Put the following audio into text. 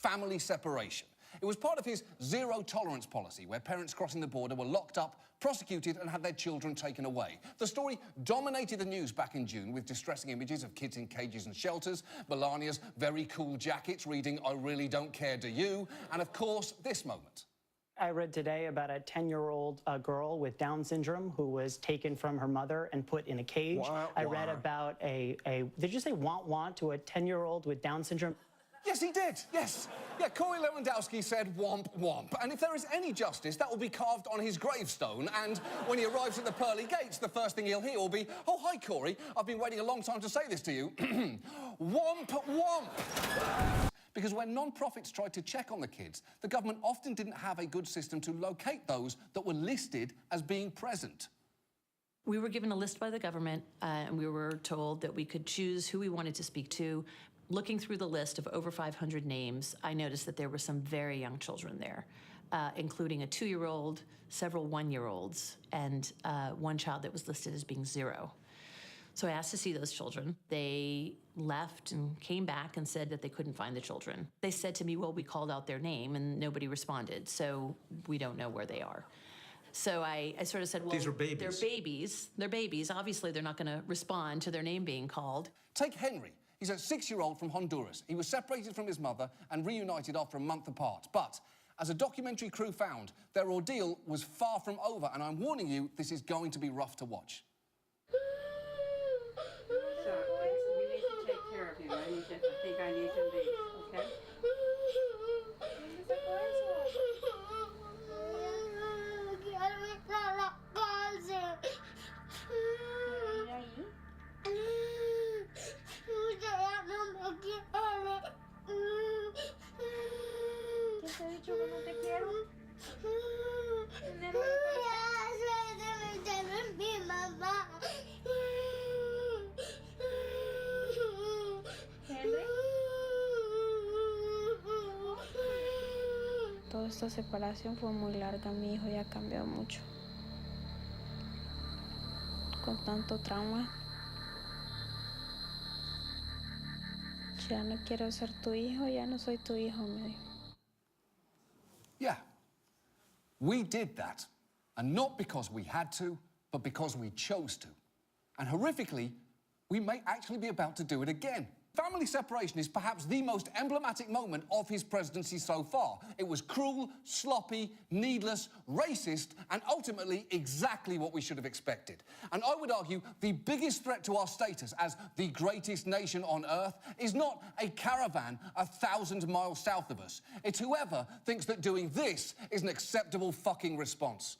family separation. It was part of his zero-tolerance policy, where parents crossing the border were locked up, prosecuted and had their children taken away. The story dominated the news back in June with distressing images of kids in cages and shelters, Melania's very cool jackets reading, "I really don't care, do you?" and, of course, this moment. I read today about a 10-year-old girl with Down syndrome who was taken from her mother and put in a cage. I read about did you say want to a 10-year-old with Down syndrome? Yes, he did, yes. Yeah, Corey Lewandowski said womp womp. And if there is any justice, that will be carved on his gravestone. And when he arrives at the pearly gates, the first thing he'll hear will be, "Oh, hi, Corey. I've been waiting a long time to say this to you." Womp womp. Because when non-profits tried to check on the kids, the government often didn't have a good system to locate those that were listed as being present. We were given a list by the government, and we were told that we could choose who we wanted to speak to. Looking through the list of over 500 names, I noticed that there were some very young children there, including a 2-year-old, several 1-year-olds, and one child that was listed as being 0. So I asked to see those children. They left and came back and said that they couldn't find the children. They said to me, "Well, we called out their name and nobody responded, so we don't know where they are." So I sort of said, well, these are babies. They're babies. They're babies. Obviously, they're not going to respond to their name being called. Take Henry. He's a 6-year-old from Honduras. He was separated from his mother and reunited after a month apart. But, as a documentary crew found, their ordeal was far from over, and I'm warning you, this is going to be rough to watch. So, we need to take care of him. I think I need to leave, okay? Toda esta separación fue muy larga, mi hijo ya ha cambiado mucho. Con tanto trauma. Ya no quiero ser tu hijo, ya no soy tu hijo, me dijo. Yeah, we did that. And not because we had to, but because we chose to. And horrifically, we may actually be about to do it again. Family separation is perhaps the most emblematic moment of his presidency so far. It was cruel, sloppy, needless, racist, and ultimately exactly what we should have expected. And I would argue the biggest threat to our status as the greatest nation on earth is not a caravan 1,000 miles south of us. It's whoever thinks that doing this is an acceptable fucking response.